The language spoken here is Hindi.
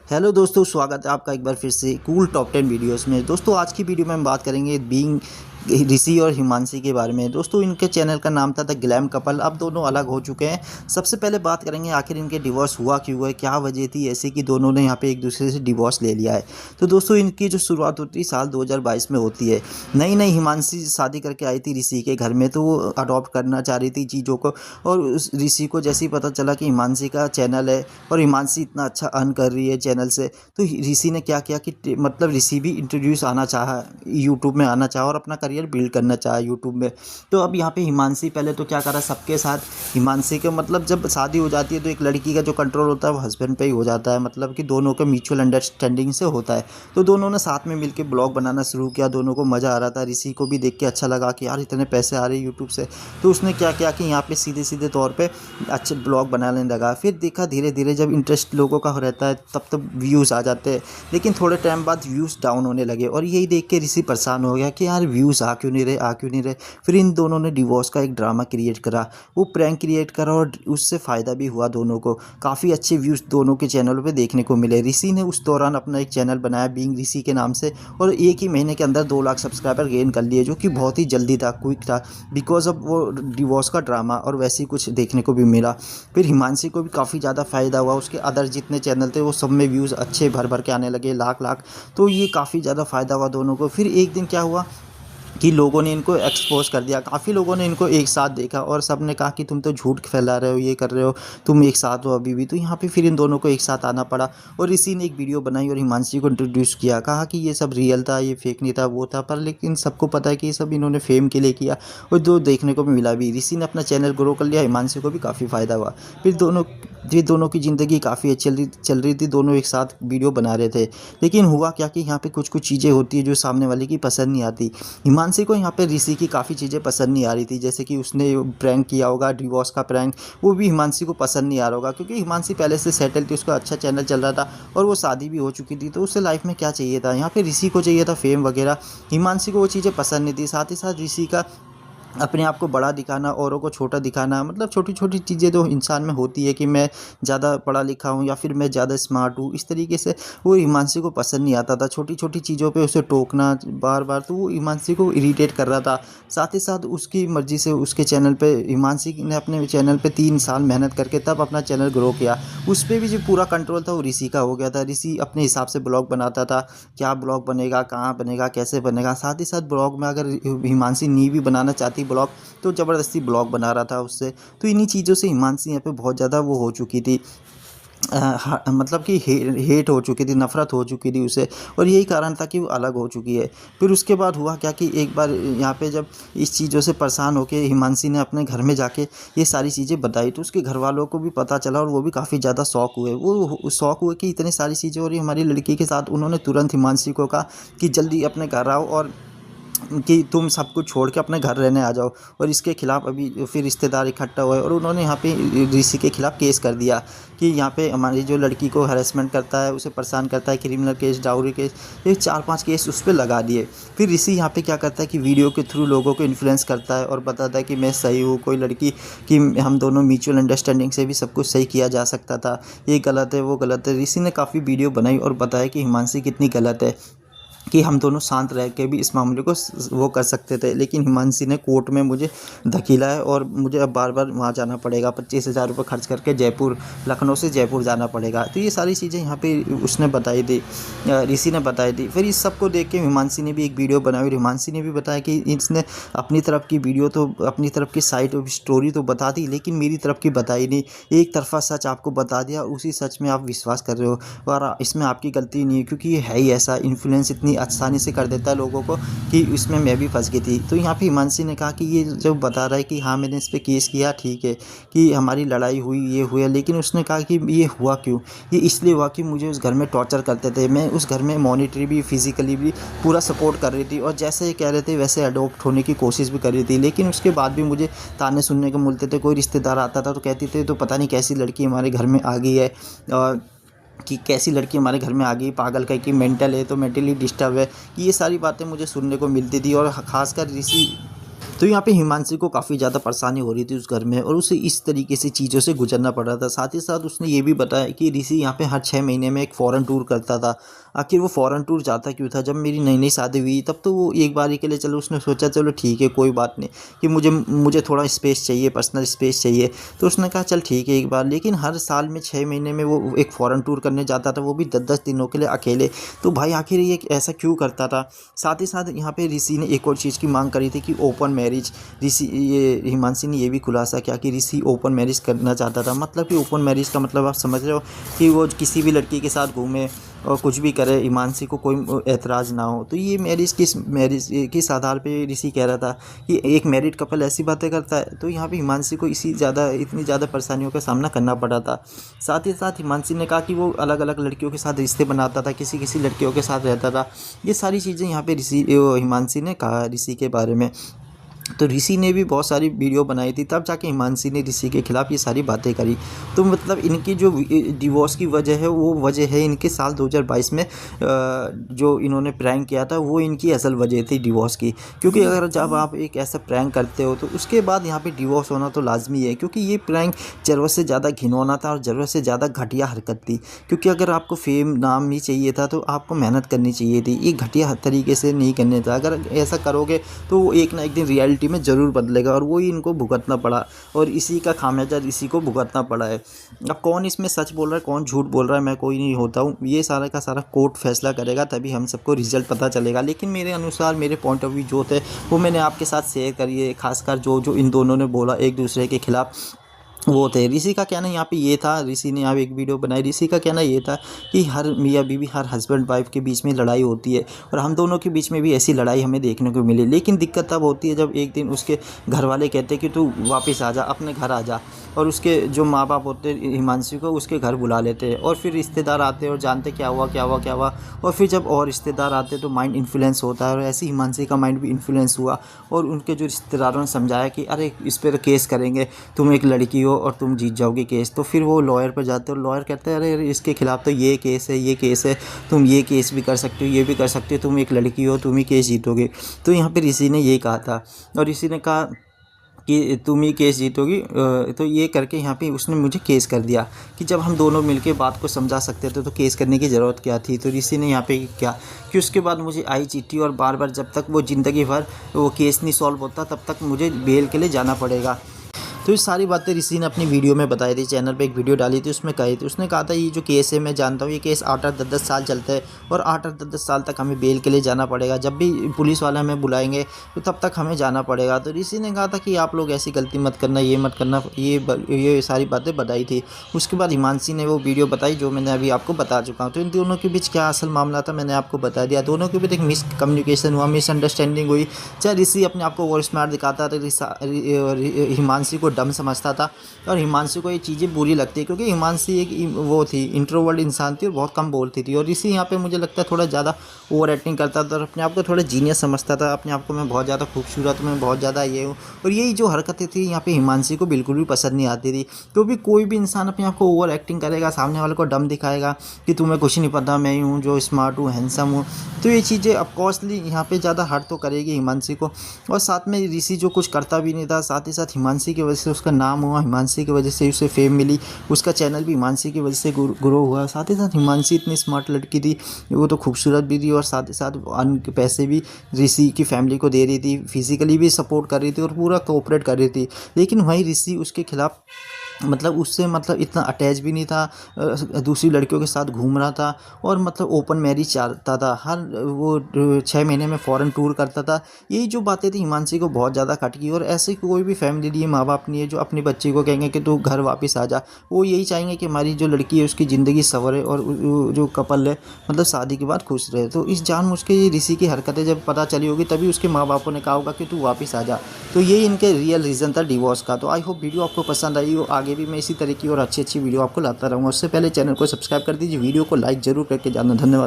हेलो दोस्तों, स्वागत है आपका एक बार फिर से कूल टॉप 10 वीडियोस में। दोस्तों आज की वीडियो में हम बात करेंगे बीइंग ऋषि और हिमांशी के बारे में। दोस्तों इनके चैनल का नाम था द ग्लैम कपल। अब दोनों अलग हो चुके हैं। सबसे पहले बात करेंगे आखिर इनके डिवोर्स हुआ क्यों है, क्या वजह थी ऐसी कि दोनों ने यहाँ पे एक दूसरे से डिवोर्स ले लिया है। तो दोस्तों इनकी जो शुरुआत होती है साल 2022 में होती है। नई नई हिमांशी शादी करके आई थी ऋषि के घर में, तो वो अडॉप्ट करना चाह रही थी चीज़ों को। और उस ऋषि को जैसे ही पता चला कि हिमांशी का चैनल है और हिमांशी इतना अच्छा अर्न कर रही है चैनल से, तो ऋषि ने क्या किया कि मतलब ऋषि भी इंट्रोड्यूस आना चाहा, यूट्यूब में आना चाहा और अपना करियर बिल्ड करना चाहा यूट्यूब में। तो अब यहाँ पे हिमांशी पहले तो क्या करा सबके साथ, हिमांशी के मतलब जब शादी हो जाती है तो एक लड़की का जो कंट्रोल होता है वो हस्बैंड पे ही हो जाता है, मतलब कि दोनों के म्यूचुअल अंडरस्टैंडिंग से होता है। तो दोनों ने साथ में मिलकर ब्लॉग बनाना शुरू किया, दोनों को मज़ा आ रहा था। ऋषि को भी देख के अच्छा लगा कि यार इतने पैसे आ रहे हैं यूट्यूब से। तो उसने क्या किया कि यहाँ पे सीधे सीधे तौर पे अच्छे ब्लॉग बनाने लगा। फिर देखा धीरे धीरे जब इंटरेस्ट लोगों का रहता है तब व्यूज़ आ जाते हैं, लेकिन थोड़े टाइम बाद व्यूज़ डाउन होने लगे। और यही देख के ऋषि परेशान हो गया कि यार व्यूज़ आ क्यों नहीं रहे। फिर इन दोनों ने डिवोर्स का एक ड्रामा क्रिएट करा, वो प्रैंक क्रिएट करा और उससे फ़ायदा भी हुआ दोनों को। काफ़ी अच्छे व्यूज़ दोनों के चैनलों पे देखने को मिले। ऋषि ने उस दौरान अपना एक चैनल बनाया बीइंग ऋषि के नाम से, और एक ही महीने के अंदर 2 लाख सब्सक्राइबर गेन कर लिए, जो कि बहुत ही जल्दी था, क्विक था, बिकॉज ऑफ वो डिवोर्स का ड्रामा। और वैसे ही कुछ देखने को भी मिला। फिर हिमांशी को भी काफ़ी ज़्यादा फ़ायदा हुआ, उसके अदर जितने चैनल थे वो सब में व्यूज़ अच्छे भर भर के आने लगे, लाख लाख। तो ये काफ़ी ज़्यादा फ़ायदा हुआ दोनों को। फिर एक दिन क्या हुआ कि लोगों ने इनको एक्सपोज़ कर दिया। काफ़ी लोगों ने इनको एक साथ देखा और सब ने कहा कि तुम तो झूठ फैला रहे हो, ये कर रहे हो, तुम एक साथ हो अभी भी। तो यहाँ पे फिर इन दोनों को एक साथ आना पड़ा और ऋषि ने एक वीडियो बनाई और हिमांशी को इंट्रोड्यूस किया, कहा कि ये सब रियल था, ये फेक नहीं था, वो था। पर लेकिन सबको पता है कि ये सब इन्होंने फेम के लिए किया, और जो देखने को भी मिला भी। ऋषि ने अपना चैनल ग्रो कर लिया, हिमांशी को भी काफ़ी फ़ायदा हुआ। फिर दोनों की ज़िंदगी काफ़ी अच्छी चल रही थी, दोनों एक साथ वीडियो बना रहे थे। लेकिन हुआ क्या कि यहाँ पे कुछ कुछ चीज़ें होती है जो सामने वाले की पसंद नहीं आती। हिमांशी को यहाँ पे ऋषि की काफ़ी चीज़ें पसंद नहीं आ रही थी, जैसे कि उसने प्रैंक किया होगा, डिवोर्स का प्रैंक, वो भी हिमांशी को पसंद नहीं आ रहा होगा, क्योंकि हिमांशी पहले से सेटल थी, उसका अच्छा चैनल चल रहा था और वो शादी भी हो चुकी थी। तो उसे लाइफ में क्या चाहिए था, यहाँ पे ऋषि को चाहिए था फेम वगैरह। हिमांशी को वो चीज़ें पसंद नहीं थी। साथ ही साथ ऋषि का अपने आप को बड़ा दिखाना, औरों को छोटा दिखाना, मतलब छोटी छोटी चीज़ें जो इंसान में होती है कि मैं ज़्यादा पढ़ा लिखा हूँ या फिर मैं ज़्यादा स्मार्ट हूँ, इस तरीके से वो हिमांशी को पसंद नहीं आता था। छोटी छोटी चीज़ों पे उसे टोकना बार बार, तो वो हिमांशी को इरिटेट कर रहा था। साथ ही साथ उसकी मर्ज़ी से उसके चैनल पे, हिमांशी ने अपने चैनल पे 3 साल मेहनत करके तब अपना चैनल ग्रो किया। उस पर भी जो पूरा कंट्रोल था वो ऋषि का हो गया था। ऋषि अपने हिसाब से ब्लॉग बनाता था, क्या ब्लॉग बनेगा, कहाँ बनेगा, कैसे बनेगा। साथ ही साथ ब्लॉग में अगर हिमांशी नहीं भी बनाना चाहती ब्लॉग, तो ज़बरदस्ती ब्लॉग बना रहा था उससे। तो इन्हीं चीज़ों से हिमांशी यहाँ पे बहुत ज़्यादा वो हो चुकी थी, मतलब कि हेट हो चुकी थी, नफ़रत हो चुकी थी उसे, और यही कारण था कि वो अलग हो चुकी है। फिर उसके बाद हुआ क्या कि एक बार यहाँ पे जब इस चीज़ों से परेशान होकर हिमांशी ने अपने घर में जाके ये सारी चीज़ें बताई, तो उसके घर वालों को भी पता चला और वो भी काफ़ी ज़्यादा शौक हुए। वो शौक हुए कि इतनी सारी चीज़ें हो रही हमारी लड़की के साथ। उन्होंने तुरंत हिमांशी को कहा कि जल्दी अपने घर आओ और कि तुम सब कुछ छोड़ के अपने घर रहने आ जाओ। और इसके खिलाफ अभी फिर रिश्तेदार इकट्ठा हुए और उन्होंने यहाँ पे ऋषि के खिलाफ केस कर दिया कि यहाँ पे हमारी जो लड़की को हैरेसमेंट करता है, उसे परेशान करता है, क्रिमिनल केस, डाउरी केस, ये 4-5 केस उस पर लगा दिए। फिर ऋषि यहाँ पे क्या करता है कि वीडियो के थ्रू लोगों को इन्फ्लुएंस करता है और बताता है कि मैं सही हूँ, कोई लड़की कि हम दोनों म्यूचुअल अंडरस्टैंडिंग से भी सब कुछ सही किया जा सकता था, ये गलत है, वो गलत है। ऋषि ने काफ़ी वीडियो बनाई और बताया कि हिमांशी कितनी गलत है, कि हम दोनों शांत रह के भी इस मामले को वो कर सकते थे। लेकिन हिमांशी ने कोर्ट में मुझे धकेला है और मुझे अब बार बार वहाँ जाना पड़ेगा, 25,000 रुपये खर्च करके जयपुर, लखनऊ से जयपुर जाना पड़ेगा। तो ये सारी चीज़ें यहाँ पे उसने बताई थी, ऋषि ने बताई थी। फिर इस सब को देख के हिमांशी ने भी एक वीडियो बनाई और हिमांशी ने भी बताया कि इसने अपनी तरफ की वीडियो तो, अपनी तरफ की साइड स्टोरी तो बता दी, लेकिन मेरी तरफ की बताई नहीं। एक तरफा सच आपको बता दिया, उसी सच में आप विश्वास कर रहे हो, और इसमें आपकी गलती नहीं है, क्योंकि ये है ही ऐसा, इन्फ्लुएंस इतनी आसानी से कर देता है लोगों को कि इसमें मैं भी फंस गई थी। तो यहाँ पे हिमांशी ने कहा कि ये जब बता रहा है कि हाँ मैंने इस पर केस किया, ठीक है कि हमारी लड़ाई हुई, ये हुआ, लेकिन उसने कहा कि ये हुआ क्यों, ये इसलिए हुआ कि मुझे उस घर में टॉर्चर करते थे, मैं उस घर में मॉनिटरी भी, फिजिकली भी पूरा सपोर्ट कर रही थी, और जैसे ये कह रहे थे वैसे अडॉप्ट होने की कोशिश भी कर रही थी। लेकिन उसके बाद भी मुझे ताने सुनने को मिलते थे। कोई रिश्तेदार आता था तो कहते थे तो पता नहीं कैसी लड़की हमारे घर में आ गई है, कि कैसी लड़की हमारे घर में आ गई, पागल का, कि मेंटल है, तो मेंटली डिस्टर्ब है। ये सारी बातें मुझे सुनने को मिलती थी। और ख़ासकर ऋषि तो यहाँ पे हिमांशी को काफ़ी ज़्यादा परेशानी हो रही थी उस घर में और उसे इस तरीके से चीज़ों से गुजरना पड़ रहा था। साथ ही साथ उसने ये भी बताया कि ऋषि यहाँ पे हर 6 महीने में एक फ़ॉरेन टूर करता था। आखिर वो फ़ॉरेन टूर जाता क्यों था? जब मेरी नई-नई शादी हुई तब तो वो एक बारी के लिए चलो उसने सोचा चलो ठीक है कोई बात नहीं कि मुझे थोड़ा स्पेस चाहिए, पर्सनल स्पेस चाहिए। तो उसने कहा चल ठीक है एक बार, लेकिन हर साल में 6 महीने में वो एक फ़ॉरेन टूर करने जाता था, वो भी 10-10 दिनों के लिए अकेले। तो भाई आखिर ये ऐसा क्यों करता था? साथ ही साथ यहाँ पे ऋषि ने एक और चीज़ की मांग करी थी कि ओपन मैरिज। ऋषि ये हिमांशी ने ये भी खुलासा किया कि ऋषि ओपन मैरिज करना चाहता था। मतलब कि ओपन मैरिज का मतलब आप समझ रहे हो कि वो किसी भी लड़की के साथ घूमे और कुछ भी करे, हिमांशी को कोई ऐतराज़ ना हो। तो ये मैरिज किस आधार पे ऋषि कह रहा था कि एक मैरिड कपल ऐसी बातें करता है? तो यहाँ पे हिमांशी को इतनी ज़्यादा परेशानियों का सामना करना पड़ा था। साथ ही साथ हिमांशी ने कहा कि वो अलग-अलग लड़कियों के साथ रिश्ते बनाता था, किसी लड़कियों के साथ रहता था। ये सारी चीज़ें यहाँ पे हिमांशी ने कहा ऋषि के बारे में। तो ऋषि ने भी बहुत सारी वीडियो बनाई थी, तब जाके हिमांशी ने ऋषि के खिलाफ ये सारी बातें करी। तो मतलब इनकी जो डिवोर्स की वजह है वो वजह है इनके साल 2022 में जो इन्होंने प्रैंक किया था, वो इनकी असल वजह थी डिवोर्स की। क्योंकि अगर जब आप एक ऐसा प्रैंक करते हो तो उसके बाद यहाँ पे डिवोर्स होना तो लाजमी है, क्योंकि ये प्रैंक ज़रूरत से ज़्यादा घिनौना था और ज़रूरत से ज़्यादा घटिया हरकत थी। क्योंकि अगर आपको फेम नाम ही चाहिए था तो आपको मेहनत करनी चाहिए थी, ये घटिया तरीके से नहीं करने था। अगर ऐसा करोगे तो वो एक ना एक दिन रियलिटी में ज़रूर बदलेगा और वही इनको भुगतना पड़ा और इसी का खामियाजा इसी को भुगतना पड़ा है। अब कौन इसमें सच बोल रहा है कौन झूठ बोल रहा है मैं कोई नहीं होता हूँ, ये सारा का सारा कोर्ट फैसला करेगा, तभी हम सबको रिजल्ट पता चलेगा। लेकिन मेरे अनुसार मेरे पॉइंट ऑफ व्यू जो थे वो मैंने आपके साथ शेयर करिए, खासकर जो इन दोनों ने बोला एक दूसरे के खिलाफ वो थे। ऋषि का कहना यहाँ पे ये था, ऋषि ने यहाँ पे एक वीडियो बनाई, ऋषि का कहना ये था कि हर मियाँ बीवी हर हस्बैंड वाइफ के बीच में लड़ाई होती है और हम दोनों के बीच में भी ऐसी लड़ाई हमें देखने को मिली। लेकिन दिक्कत तब होती है जब एक दिन उसके घर वाले कहते कि तू वापस आ जा, अपने घर आ जा, और उसके जो माँ बाप होते हिमांशी को उसके घर बुला लेते हैं और फिर रिश्तेदार आते हैं और जानते क्या हुआ। और फिर जब और रिश्तेदार आते तो माइंड इन्फ्लुएंस होता है और ऐसे हिमांशी का माइंड भी इन्फ्लुएंस हुआ और उनके जो रिश्तेदारों ने समझाया कि अरे इस पर केस करेंगे, तुम एक लड़की हो और तुम जीत जाओगे केस। तो फिर वो लॉयर पर जाते हैं और लॉयर कहते हैं अरे इसके खिलाफ तो ये केस है, तुम ये केस भी कर सकते हो, ये भी कर सकते हो, तुम एक लड़की हो, तुम ही केस जीतोगे। तो यहाँ पे ऋषि ने ये कहा था और ऋषि ने कहा कि तुम ही केस जीतोगी। तो ये करके यहाँ पे उसने मुझे केस कर दिया कि जब हम दोनों मिलके बात को समझा सकते थे तो केस करने की ज़रूरत क्या थी। तो ऋषि ने यहाँ पे क्या कि उसके बाद मुझे आई चिट्ठी और बार बार जब तक वो ज़िंदगी भर वो केस नहीं सॉल्व होता तब तक मुझे बेल के लिए जाना पड़ेगा। तो ये सारी बातें ऋषि ने अपनी वीडियो में बताई थी, चैनल पे एक वीडियो डाली थी उसमें कही थी। उसने कहा था ये जो केस है मैं जानता हूँ ये केस 8-8 10-10 साल चलता है और 8-8 10-10 साल तक हमें बेल के लिए जाना पड़ेगा। जब भी पुलिस वाले हमें बुलाएंगे तो तब तक हमें जाना पड़ेगा। तो ऋषि ने कहा था कि आप लोग ऐसी गलती मत करना, ये मत करना, ये सारी बातें बताई थी। उसके बाद हिमांशी ने वो वीडियो बताई जो मैंने अभी आपको बता चुका हूँ। तो इन दोनों के बीच क्या असल मामला था मैंने आपको बता दिया। दोनों के बीच एक मिसकम्युनिकेशन हुआ, मिसअंडरस्टैंडिंग हुई। चाहे ऋषि अपने आप को ओवर स्मार्ट दिखाता था, हिमांशी को डम समझता था और हिमांशी को ये चीज़ें बुरी लगती है क्योंकि हिमांशी एक वो थी इंट्रोवर्ट इंसान थी और बहुत कम बोलती थी। और ऋषि यहाँ पे मुझे लगता है थोड़ा ज़्यादा ओवर एक्टिंग करता था और अपने आप को थोड़ा जीनियस समझता था, अपने आप को मैं बहुत ज़्यादा खूबसूरत, मैं बहुत ज़्यादा ये हूँ। और यही जो हरकतें थी यहाँ पे हिमांशी को बिल्कुल भी पसंद नहीं आती थी, क्योंकि कोई भी इंसान अपने आप को ओवर एक्टिंग करेगा, सामने वाले को डम दिखाएगा कि तुम्हें कुछ नहीं पता, मैं ही हूँ जो स्मार्ट हूँ, हैंडसम हूँ। तो ये चीज़ें ऑफकोर्सली यहाँ पे ज़्यादा हर्ट तो करेगी हिमांशी को। और साथ में ऋषि जो कुछ करता भी नहीं था, साथ ही साथ हिमांशी की वजह से उसका नाम हुआ, हिमांशी की वजह से उसे फेम मिली, उसका चैनल भी हिमांशी की वजह से ग्रो हुआ। साथ ही साथ हिमांशी इतनी स्मार्ट लड़की थी, वो तो खूबसूरत भी थी और साथ ही साथ अन्य पैसे भी ऋषि की फैमिली को दे रही थी, फिजिकली भी सपोर्ट कर रही थी और पूरा कोऑपरेट कर रही थी। लेकिन वहीं ऋषि उसके खिलाफ मतलब उससे मतलब इतना अटैच भी नहीं था, दूसरी लड़कियों के साथ घूम रहा था और मतलब ओपन मैरिज चाहता था, हर वो 6 महीने में फ़ॉरेन टूर करता था। यही जो बातें थी हिमांशी को बहुत ज़्यादा खटकी। और ऐसे कोई भी फैमिली नहीं है, माँ बाप नहीं है जो अपने बच्चे को कहेंगे कि तू घर वापस आ जा। वो यही चाहेंगे कि हमारी जो लड़की है उसकी ज़िंदगी संवरे और जो कपल है मतलब शादी के बाद खुश रहे। तो इस जानबूझ के ये ऋषि की हरकतें जब पता चली होगी तभी उसके माँ बापों ने कहा होगा कि तू वापस आ जा। तो ये इनके रियल रीज़न था डिवोर्स का। तो आई होप वीडियो आपको पसंद आई हो, आगे भी मैं इसी तरह की और अच्छी वीडियो आपको लाता रहूँगा। उससे पहले चैनल को सब्सक्राइब कर दीजिए, वीडियो को लाइक ज़रूर करके जाना। धन्यवाद।